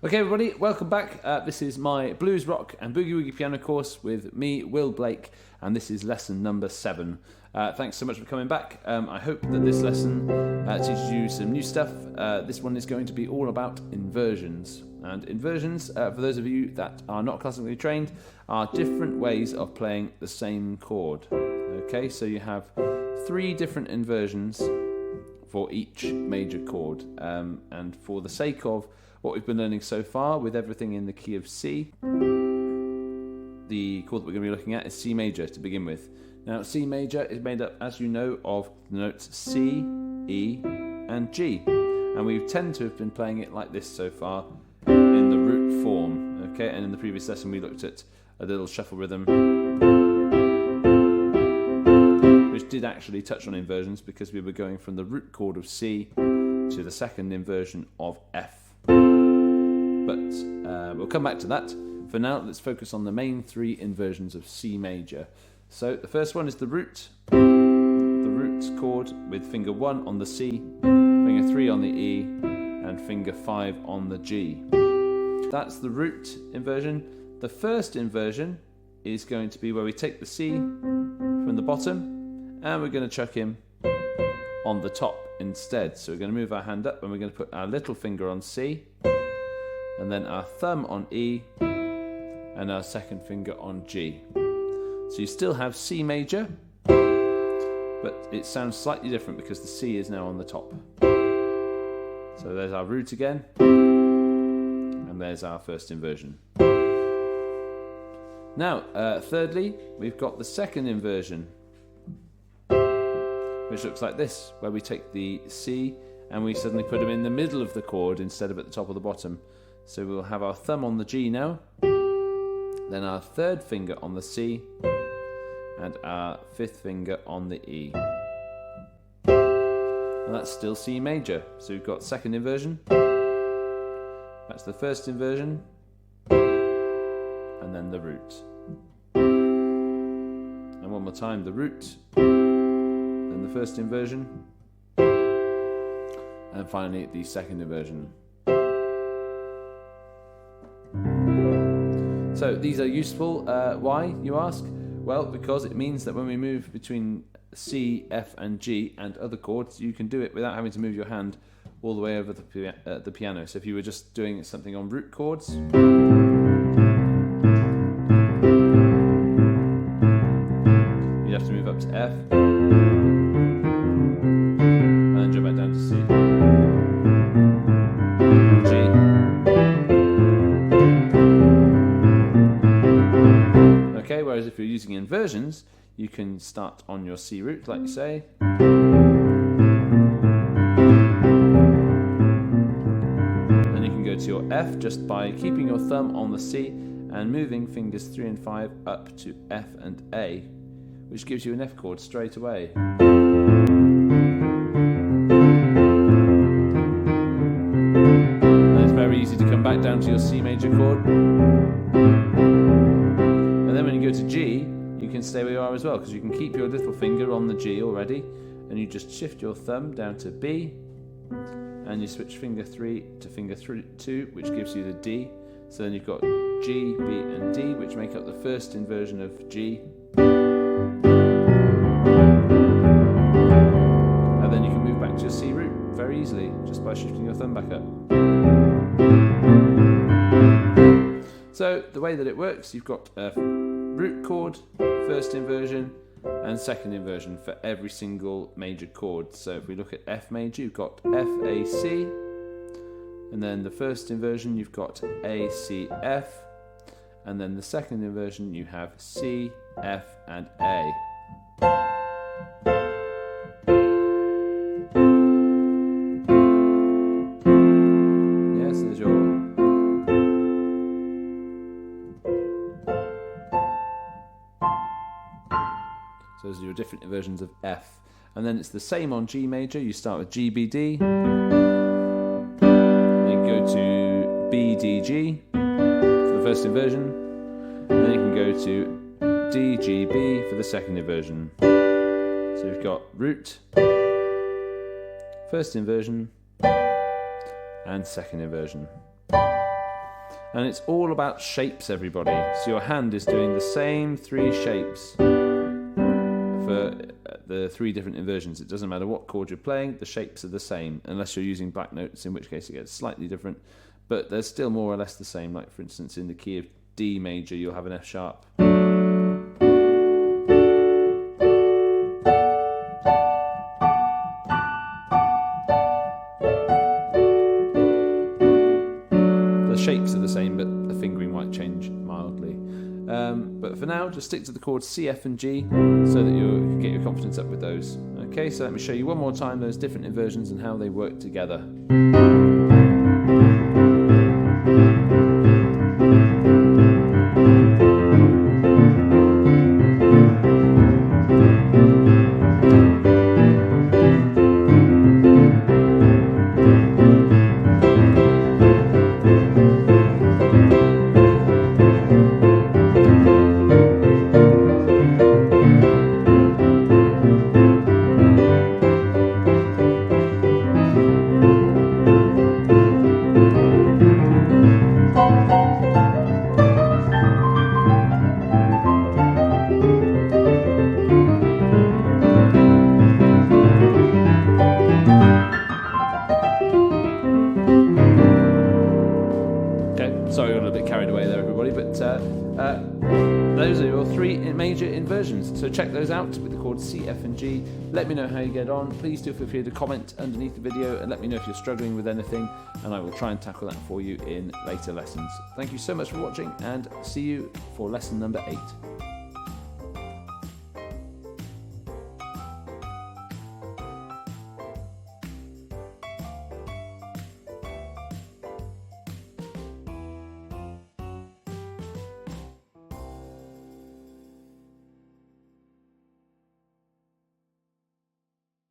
Okay, everybody, welcome back. This is my blues, rock and boogie woogie piano course with me, Will Blake, and this is lesson number 7. Thanks so much for coming back. I hope that this lesson teaches you some new stuff. This one is going to be all about inversions. And inversions, for those of you that are not classically trained, are different ways of playing the same chord. Okay, so you have 3 different inversions for each major chord. And for the sake of what we've been learning so far, with everything in the key of C, the chord that we're going to be looking at is C major to begin with. Now, C major is made up, as you know, of the notes C, E, and G. And we tend to have been playing it like this so far, in the root form. Okay, and in the previous lesson we looked at a little shuffle rhythm, which did actually touch on inversions because we were going from the root chord of C to the second inversion of F. But we'll come back to that. For now, let's focus on the main 3 inversions of C major. So the first one is the root chord with finger 1 on the C, finger 3 on the E, and finger 5 on the G. That's the root inversion. The first inversion is going to be where we take the C from the bottom and we're going to chuck him on the top instead. So we're going to move our hand up and we're going to put our little finger on C, and then our thumb on E, and our second finger on G. So you still have C major, but it sounds slightly different because the C is now on the top. So there's our root again, and there's our first inversion. Now, thirdly, we've got the second inversion, which looks like this, where we take the C and we suddenly put them in the middle of the chord instead of at the top or the bottom. So we'll have our thumb on the G now, then our third finger on the C, and our 5th finger on the E. And that's still C major. So we've got second inversion, that's the first inversion, and then the root. And one more time, the root, then the first inversion, and finally the second inversion. So these are useful. Why, you ask? Well, because it means that when we move between C, F and G and other chords, you can do it without having to move your hand all the way over the piano. So if you were just doing something on root chords, you'd have to move up to F, and then jump back down to C, G, okay, whereas if you're using inversions, you can start on your C root, like you say, then you can go to your F just by keeping your thumb on the C and moving fingers 3 and 5 up to F and A, which gives you an F chord straight away. And it's very easy to come back down to your C major chord. And then when you go to G, you can stay where you are as well, because you can keep your little finger on the G already, and you just shift your thumb down to B, and you switch finger 3 to finger 2, which gives you the D. So then you've got G, B and D, which make up the first inversion of G. And then you can move back to your C root very easily, just by shifting your thumb back up. So the way that it works, you've got a root chord, first inversion, and second inversion for every single major chord. So if we look at F major, you've got F, A, C, and then the first inversion you've got A, C, F, and then the second inversion you have C, F, and A. Yes, there's your... So those are your different versions of F. And then it's the same on G major. You start with G, B, D, then go to B, D, G for the first inversion, and then you can go to D, G, B for the second inversion. So we've got root, first inversion, and second inversion. And it's all about shapes, everybody. So your hand is doing the same 3 shapes for the 3 different inversions. It doesn't matter what chord you're playing, the shapes are the same, unless you're using black notes, in which case it gets slightly different. But they're still more or less the same. Like, for instance, in the key of D major, you'll have an F sharp. Shapes are the same, but the fingering might change mildly. But for now, just stick to the chords C, F and G so that you get your confidence up with those. Okay, so let me show you one more time those different inversions and how they work together. Sorry, I got a bit carried away there, everybody, but those are your 3 major inversions. So check those out with the chords C, F and G. Let me know how you get on. Please do feel free to comment underneath the video and let me know if you're struggling with anything, and I will try and tackle that for you in later lessons. Thank you so much for watching, and see you for lesson number 8.